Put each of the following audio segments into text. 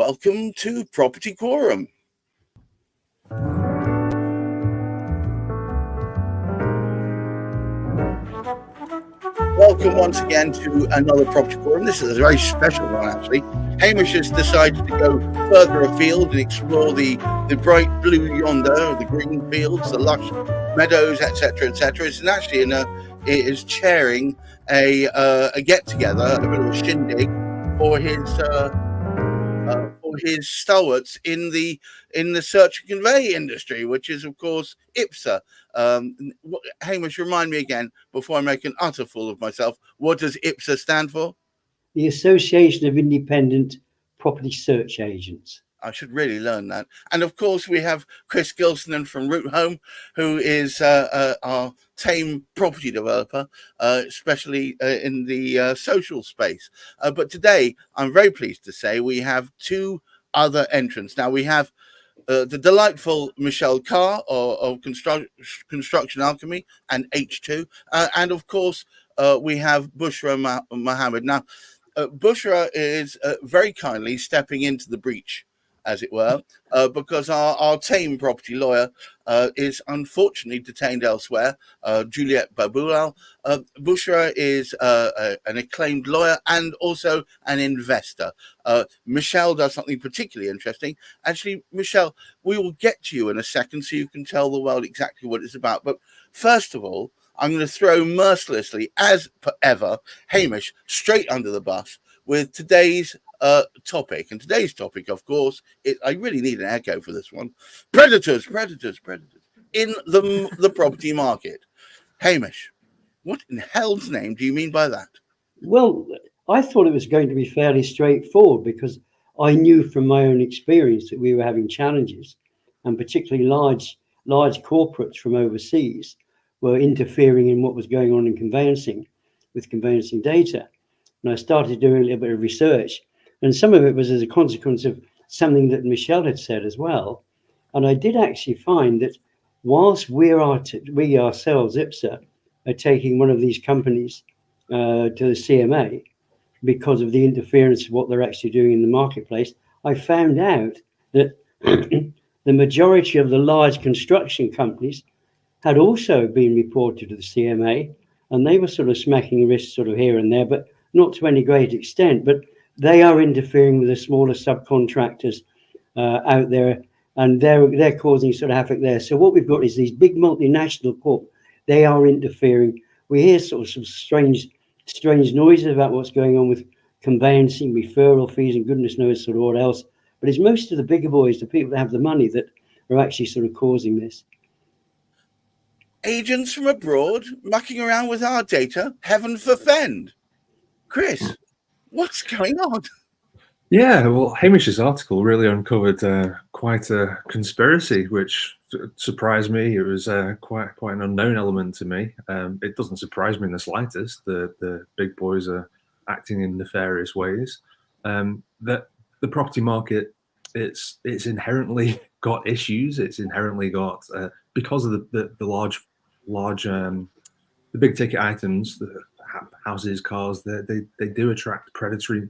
welcome to Property Quorum. Welcome once again to another Property Quorum. This is a very special one, actually. Hamish has decided to go further afield and explore the bright blue yonder, the green fields, the lush meadows, etc., etc. It's actually it is chairing a get-together, a bit of a shindig for his stalwarts in the search and convey industry, which is of course IPSA. Hamish, remind me again before I make an utter fool of myself. What does IPSA stand for? The Association of Independent Property Search Agents. I should really learn that. And of course, we have Chris Gilsenan from Root Home, who is our tame property developer, especially in the social space. But today, I'm very pleased to say we have two other entrants. Now, we have the delightful Michelle Carr of Construction Alchemy and H2. And of course, we have Bushra Mohammed. Now, Bushra is very kindly stepping into the breach, as it were, because our tame property lawyer is unfortunately detained elsewhere, Juliet Baboolal. Bushra is an acclaimed lawyer and also an investor. Michelle does something particularly interesting. Actually, Michelle, we will get to you in a second so you can tell the world exactly what it's about. But first of all, I'm going to throw mercilessly, as per ever, Hamish straight under the bus with today's topic. And today's topic, of course, I really need an echo for this one. Predators in the property market. Hamish, what in hell's name do you mean by that? Well, I thought it was going to be fairly straightforward because I knew from my own experience that we were having challenges, and particularly large corporates from overseas were interfering in what was going on in conveyancing with conveyancing data. And I started doing a little bit of research, and some of it was as a consequence of something that Michelle had said as well. And I did actually find that whilst we ourselves, IPSA, are taking one of these companies to the CMA because of the interference of what they're actually doing in the marketplace, I found out that the majority of the large construction companies had also been reported to the CMA, and they were sort of smacking wrists sort of here and there, but not to any great extent. But they are interfering with the smaller subcontractors out there, and they're causing sort of havoc there. So what we've got is these big multinational corp. They are interfering. We hear sort of some strange noises about what's going on with conveyancing, referral fees, and goodness knows sort of what else. But it's most of the bigger boys, the people that have the money, that are actually sort of causing this. Agents from abroad mucking around with our data, heaven forfend. Chris, what's going on? Yeah, well, Hamish's article really uncovered quite a conspiracy, which surprised me. It was quite an unknown element to me. It doesn't surprise me in the slightest. The big boys are acting in nefarious ways. That the property market, it's inherently got issues. It's inherently got because of the large the big ticket items, the houses, cars. They do attract predatory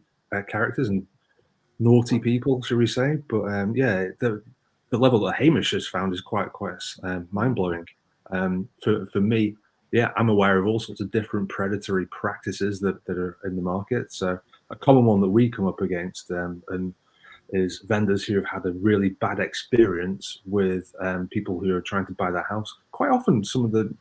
characters and naughty people, shall we say? But yeah, the level that Hamish has found is quite mind blowing. For me, yeah, I'm aware of all sorts of different predatory practices that are in the market. So a common one that we come up against and is vendors who have had a really bad experience with people who are trying to buy their house. Quite often, some of the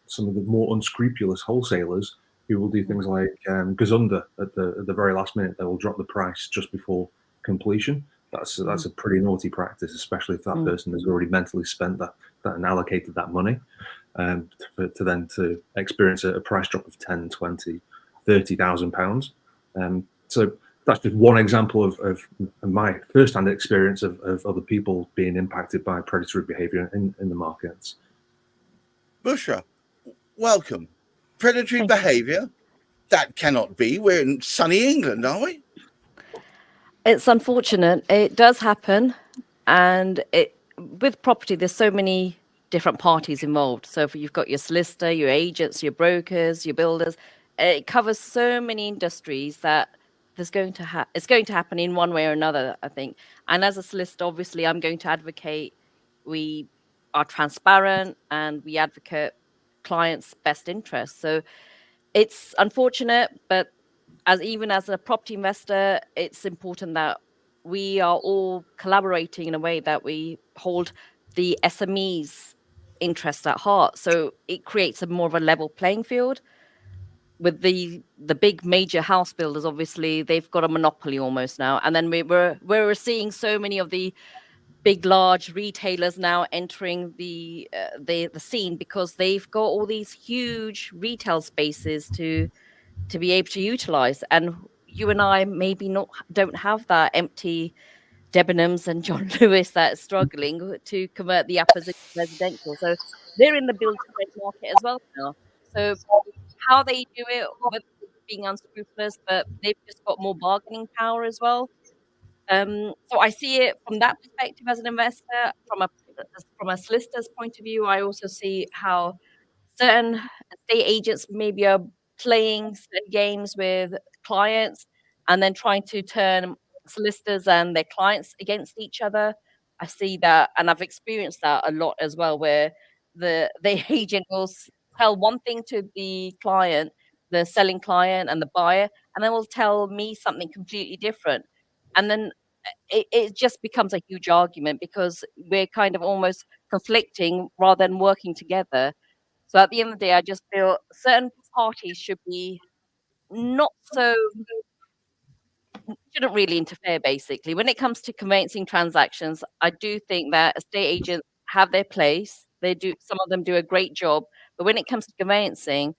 more unscrupulous wholesalers who will do things like gazunder at the very last minute. They will drop the price just before completion. That's a pretty naughty practice, especially if that person has already mentally spent that and allocated that money, to experience a price drop of 10, 20, 30,000 pounds. So that's just one example of my first-hand experience of other people being impacted by predatory behaviour in the markets. Bushra, welcome. Predatory behaviour? That cannot be. We're in sunny England, aren't we? It's unfortunate. It does happen. And with property, there's so many different parties involved. So if you've got your solicitor, your agents, your brokers, your builders, it covers so many industries that it's going to happen in one way or another, I think. And as a solicitor, obviously, I'm going to advocate we are transparent and we advocate clients' best interests. So it's unfortunate, but even as a property investor, it's important that we are all collaborating in a way that we hold the SMEs' interest at heart. So it creates a more of a level playing field. With the big major house builders, obviously they've got a monopoly almost now, and then we're seeing so many of the big large retailers now entering the scene because they've got all these huge retail spaces to be able to utilize. And you and I maybe don't have that empty Debenhams and John Lewis that is struggling to convert the uppers into residential. So they're in the build to rent market as well now. So how they do it, whether being unscrupulous, but they've just got more bargaining power as well. So I see it from that perspective as an investor. From a solicitor's point of view, I also see how certain estate agents maybe are playing certain games with clients and then trying to turn solicitors and their clients against each other. I see that, and I've experienced that a lot as well, where the agent will tell one thing to the client, the selling client and the buyer, and then will tell me something completely different. And then it just becomes a huge argument because we're kind of almost conflicting rather than working together. So at the end of the day, I just feel certain parties shouldn't really interfere, basically. When it comes to conveyancing transactions, I do think that estate agents have their place. Some of them do a great job. But when it comes to conveyancing,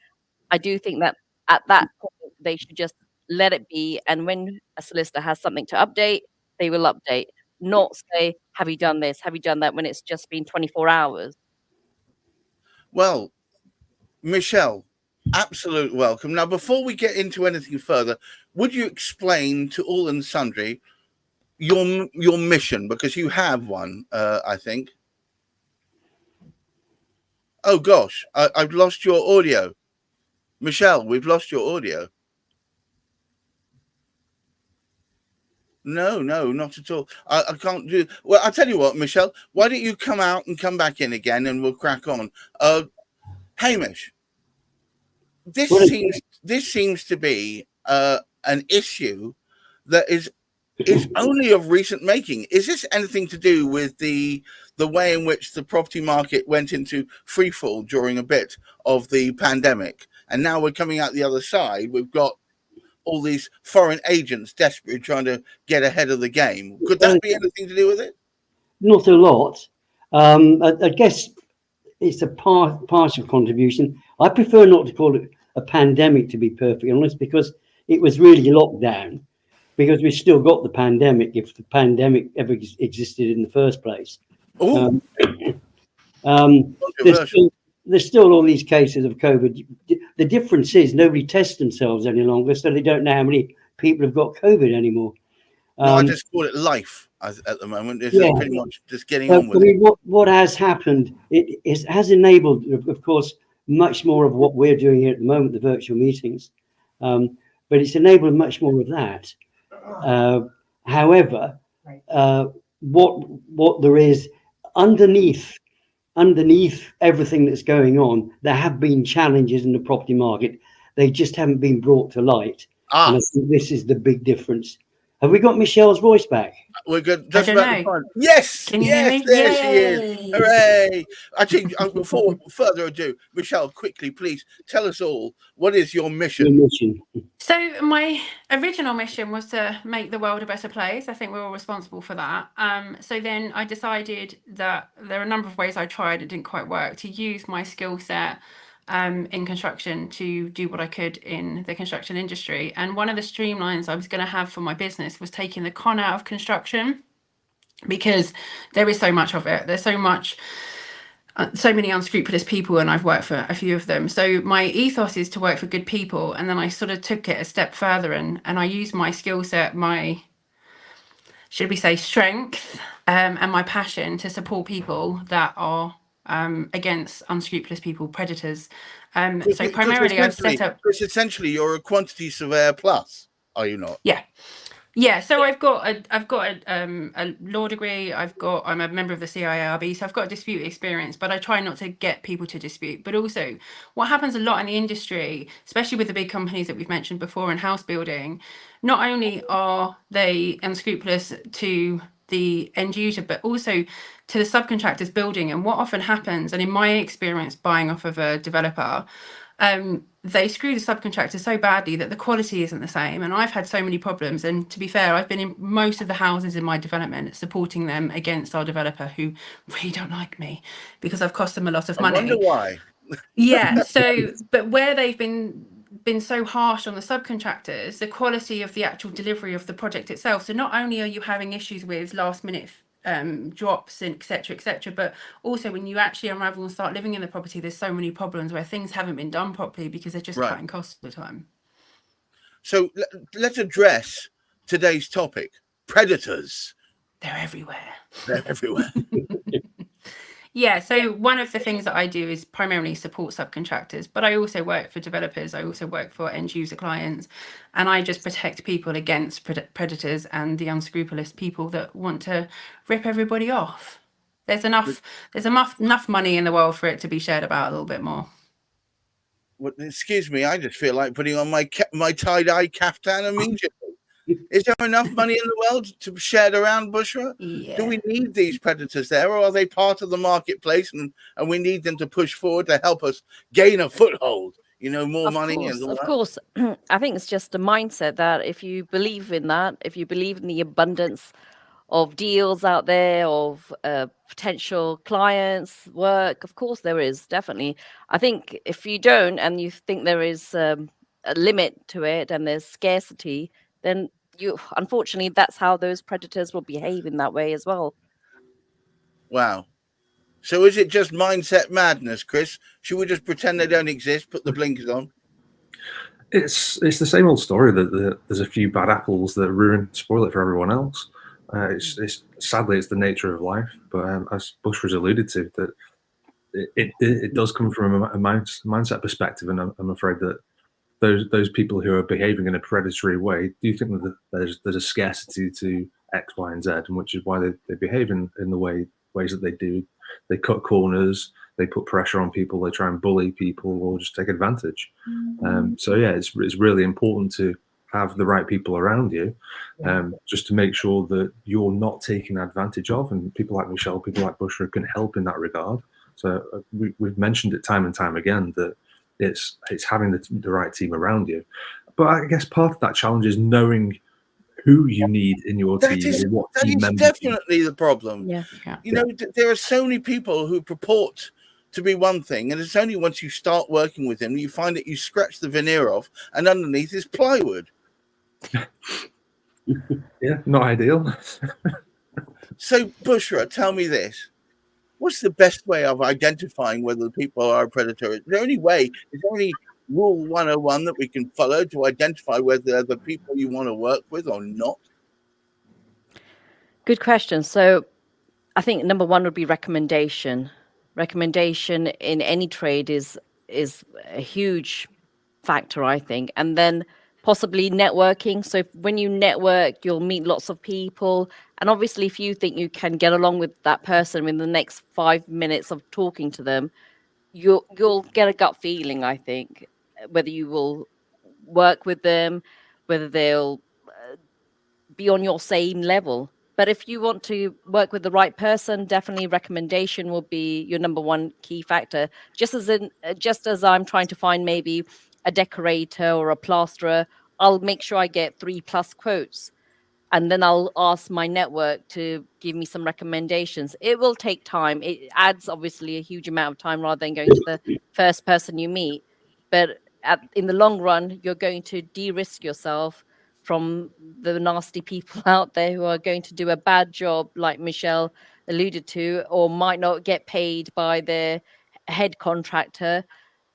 I do think that at that point, they should just let it be. And when a solicitor has something to update, they will update. Not say, have you done this? Have you done that? When it's just been 24 hours. Well, Michelle, absolute welcome. Now, before we get into anything further, would you explain to all and sundry your mission? Because you have one, I think. Oh, gosh, I've lost your audio. Michelle, we've lost your audio. No, not at all. I can't do. Well, I'll tell you what, Michelle, why don't you come out and come back in again and we'll crack on. Hamish, this seems to be an issue that is only of recent making. Is this anything to do with the way in which the property market went into freefall during a bit of the pandemic, and now we're coming out the other side? We've got all these foreign agents desperately trying to get ahead of the game. Could that be anything to do with it? Not a lot. I guess it's a partial contribution. I prefer not to call it a pandemic, to be perfectly honest, because it was really lockdown, because we've still got the pandemic, if the pandemic ever existed in the first place. There's still all these cases of COVID. The difference is nobody tests themselves any longer, so they don't know how many people have got COVID anymore. I just call it life at the moment. It's pretty much just getting on with it. What has happened, it has enabled, of course, much more of what we're doing here at the moment, the virtual meetings, but it's enabled much more of that. However, what there is underneath everything that's going on, there have been challenges in the property market. They just haven't been brought to light. And I think this is the big difference. Have we got Michelle's voice back? We're good. Just about the time. Yes, Can you hear me? There she is. Hooray! Actually, before further ado, Michelle, quickly, please tell us all, what is your mission? So my original mission was to make the world a better place. I think we're all responsible for that. So then I decided that there are a number of ways I tried, it didn't quite work, to use my skill set in construction to do what I could in the construction industry. And one of the streamlines I was going to have for my business was taking the con out of construction, because there is so much of it. There's so many unscrupulous people, and I've worked for a few of them. So my ethos is to work for good people. And then I sort of took it a step further and I used my skill set, my, should we say, strength, and my passion to support people that are against unscrupulous people, predators. So primarily I've set up... Because essentially you're a quantity surveyor plus. are you not? Yeah, so I've got a law degree. I'm a member of the CIRB, so I've got dispute experience. But I try not to get people to dispute. But also, what happens a lot in the industry, especially with the big companies that we've mentioned before in house building, not only are they unscrupulous to the end user, but also to the subcontractors building. And what often happens, and in my experience, buying off of a developer, they screw the subcontractor so badly that the quality isn't the same. And I've had so many problems. And to be fair, I've been in most of the houses in my development supporting them against our developer who really don't like me because I've cost them a lot of money. I wonder why. Yeah. So, but where they've been so harsh on the subcontractors, the quality of the actual delivery of the project itself. So not only are you having issues with last minute drops and etc, but also when you actually unravel and start living in the property, there's so many problems where things haven't been done properly because they're just cutting costs all the time. So let's address today's topic: predators. They're everywhere. They're everywhere. Yeah, so one of the things that I do is primarily support subcontractors, but I also work for developers. I also work for end user clients, and I just protect people against predators and the unscrupulous people that want to rip everybody off. There's enough money in the world for it to be shared about a little bit more. Well, excuse me, I just feel like putting on my tie-dye kaftan immediately. Is there enough money in the world to share around, Bushra? Yeah. Do we need these predators there, or are they part of the marketplace and we need them to push forward to help us gain a foothold? You know, more money and all that? Of course. I think it's just a mindset that if you believe in that, if you believe in the abundance of deals out there, of potential clients, work, of course there is, definitely. I think if you don't and you think there is a limit to it and there's scarcity, then unfortunately that's how those predators will behave in that way as well. Wow. So is it just mindset madness, Chris? Should we just pretend they don't exist, put the blinkers on? It's the same old story that there's a few bad apples that spoil it for everyone else. Sadly, it's the nature of life. But as Bushra's alluded to, that it does come from a mindset perspective, and I'm afraid that those people who are behaving in a predatory way do think that there's a scarcity to X, Y, and Z, and which is why they behave in the ways that they do. They cut corners, they put pressure on people, they try and bully people or just take advantage. So yeah, it's really important to have the right people around you, just to make sure that you're not taken advantage of, and people like Michelle, people like Bushra can help in that regard. So we've mentioned it time and time again that it's having the right team around you. But I guess part of that challenge is knowing who you need in your team. That is definitely the problem. Yeah. You know, there are so many people who purport to be one thing, and it's only once you start working with them you find that you scratch the veneer off, and underneath is plywood. Yeah, not ideal. So, Bushra, tell me this. What's the best way of identifying whether the people are a predator? Is there any rule 101 that we can follow to identify whether they're the people you want to work with or not? Good question. So I think number one would be recommendation. Recommendation in any trade is a huge factor, I think. And then possibly networking. So when you network, you'll meet lots of people. And obviously, if you think you can get along with that person in the next 5 minutes of talking to them, you'll get a gut feeling, I think, whether you will work with them, whether they'll be on your same level. But if you want to work with the right person, definitely recommendation will be your number one key factor. Just as I'm trying to find maybe a decorator or a plasterer, I'll make sure I get 3+ quotes. And then I'll ask my network to give me some recommendations. It will take time. It adds obviously a huge amount of time rather than going to the first person you meet. But in the long run, you're going to de-risk yourself from the nasty people out there who are going to do a bad job, like Michelle alluded to, or might not get paid by their head contractor.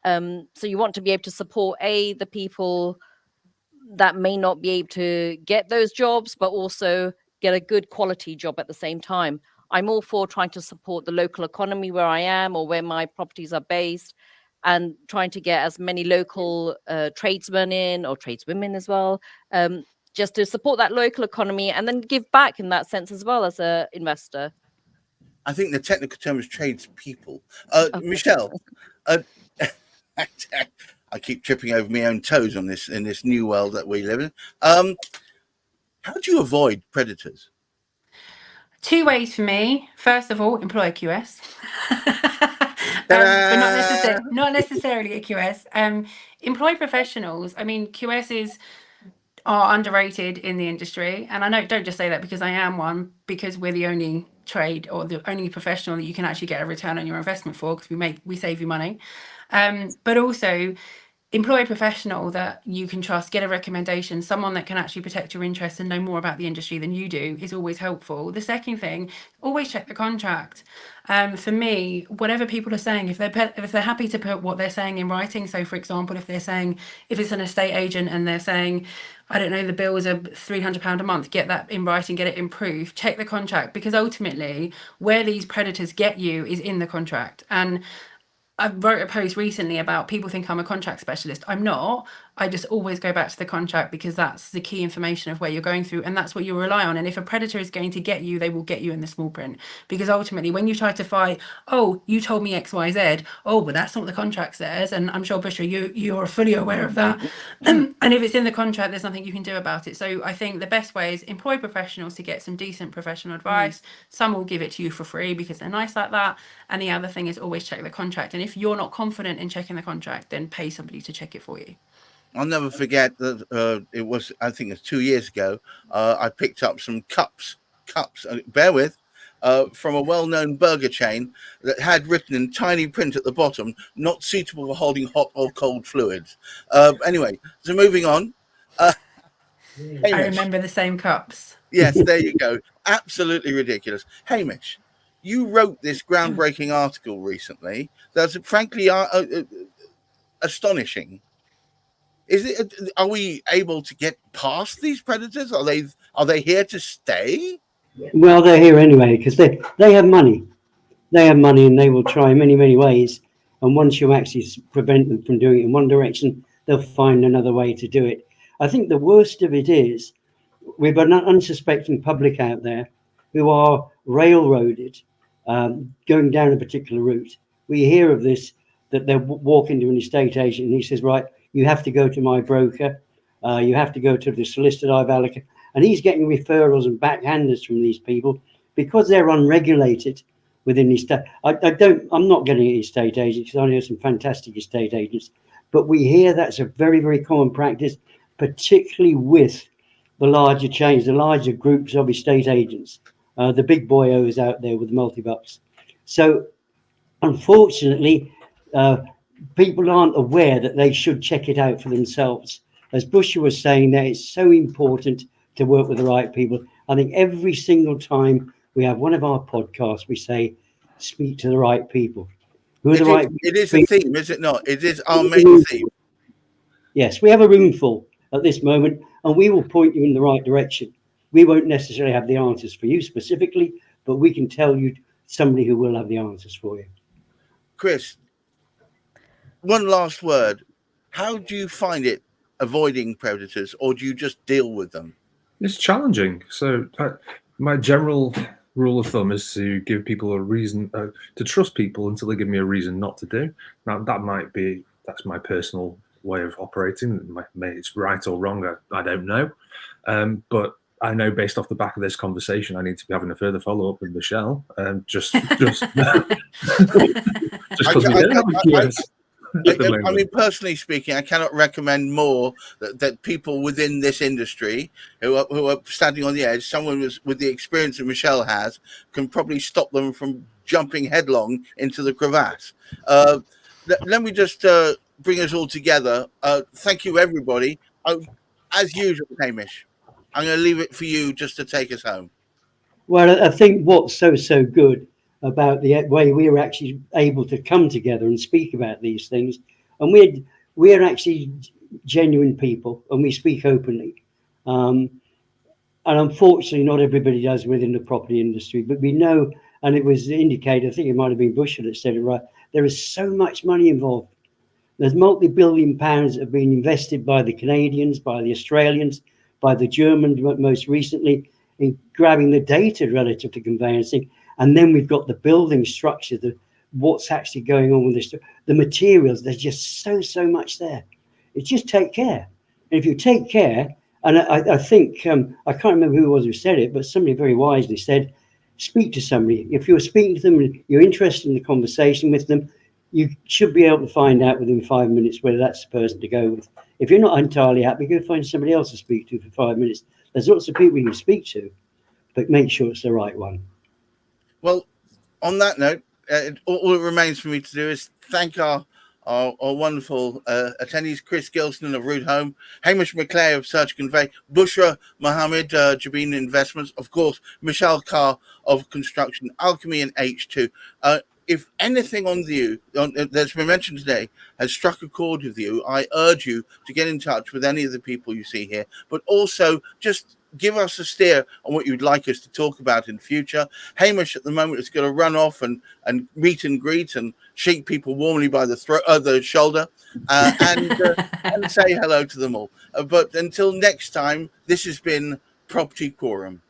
So you want to be able to support the people that may not be able to get those jobs, but also get a good quality job at the same time. I'm all for trying to support the local economy where I am or where my properties are based. and trying to get as many local tradesmen in, or tradeswomen as well, just to support that local economy and then give back in that sense as well as a investor. I think the technical term is tradespeople. Okay. Michelle, I keep tripping over my own toes on this in this new world that we live in. How do you avoid predators? 2 ways for me. First of all, employ a QS. But not necessarily a QS. Employ professionals. I mean, QSs are underrated in the industry, and I don't just say that because I am one, because we're the only trade or the only professional that you can actually get a return on your investment for, because we save you money. But also employ a professional that you can trust, get a recommendation, someone that can actually protect your interests and know more about the industry than you do is always helpful. The second thing, always check the contract. For me, whatever people are saying, if they're happy to put what they're saying in writing, so for example, if it's an estate agent and they're saying, I don't know, the bills are £300 a month, get that in writing, get it improved, check the contract, because ultimately where these predators get you is in the contract. And I wrote a post recently about people think I'm a contract specialist. I'm not. I just always go back to the contract, because that's the key information of where you're going through, and that's what you rely on. And if a predator is going to get you, they will get you in the small print, because ultimately when you try to fight, oh, you told me XYZ, oh, but that's not what the contract says, and I'm sure Bushra, you're fully aware of that. And if it's in the contract, there's nothing you can do about it. So I think the best way is employ professionals to get some decent professional advice. Some will give it to you for free because they're nice like that. And the other thing is always check the contract. And if you're not confident in checking the contract, then pay somebody to check it for you. I'll never forget that it was, I think it's 2 years ago, I picked up some cups, bear with, from a well-known burger chain that had written in tiny print at the bottom, not suitable for holding hot or cold fluids. Anyway, so moving on. I remember the same cups. Yes, there you go. Absolutely ridiculous. Hamish, you wrote this groundbreaking article recently that's frankly astonishing. Are we able to get past these predators? Are they here to stay? Well, they're here anyway, because they have money. They have money, and they will try many, many ways. And once you actually prevent them from doing it in one direction, they'll find another way to do it. I think the worst of it is we've got an unsuspecting public out there who are railroaded, going down a particular route. We hear of this, that they'll walk into an estate agent and he says, right, you have to go to my broker, you have to go to the solicitor I've allocated, and he's getting referrals and backhanders from these people because they're unregulated within the state. I'm not getting an estate agent, because I know some fantastic estate agents, but we hear that's a very, very common practice, particularly with the larger chains, the larger groups of estate agents, the big boyos out there with multi-bucks. So unfortunately, people aren't aware that they should check it out for themselves. As Bushra was saying, that it's so important to work with the right people. I think every single time we have one of our podcasts, we say, speak to the right people. Who are the right people? It is a theme, is it not? It is our main theme. Yes, we have a room full at this moment, and we will point you in the right direction. We won't necessarily have the answers for you specifically, but we can tell you somebody who will have the answers for you. Chris, one last word. How do you find it avoiding predators, or do you just deal with them? It's challenging. So my general rule of thumb is to give people a reason to trust people until they give me a reason not to do. Now, that's my personal way of operating. It's right or wrong, I don't know. But I know based off the back of this conversation, I need to be having a further follow-up with Michelle. Just because we don't have a QS. I mean, personally speaking, I cannot recommend more that people within this industry who are standing on the edge, someone with the experience that Michelle has, can probably stop them from jumping headlong into the crevasse. Let me just bring us all together. Thank you, everybody. As usual, Hamish, I'm going to leave it for you just to take us home. Well, I think what's so good about the way we were actually able to come together and speak about these things, and we're actually genuine people, and we speak openly. And unfortunately, not everybody does within the property industry, but we know, and it was indicated, I think it might have been Bushra that said it right, there is so much money involved There's multi-billion pounds that have been invested by the Canadians, by the Australians, by the Germans most recently in grabbing the data relative to conveyancing. And then we've got the building structure, what's actually going on with this, the materials. There's just so much there. It's just take care. And if you take care, and I think, I can't remember who it was who said it, but somebody very wisely said, speak to somebody. If you're speaking to them, you're interested in the conversation with them, you should be able to find out within 5 minutes whether that's the person to go with. If you're not entirely happy, go find somebody else to speak to for 5 minutes. There's lots of people you can speak to, but make sure it's the right one. Well, on that note, all it remains for me to do is thank our wonderful attendees: Chris Gilsenan of Root Home, Hamish McLay of Search Convey, Bushra, Mohammed, Jabeen Investments, of course, Michelle Carr of Construction, Alchemy, and H2. If anything that's been mentioned today has struck a chord with you, I urge you to get in touch with any of the people you see here, but also just give us a steer on what you'd like us to talk about in future. Hamish at the moment is going to run off and meet and greet and shake people warmly by the shoulder and say hello to them all. But until next time, this has been Property Quorum.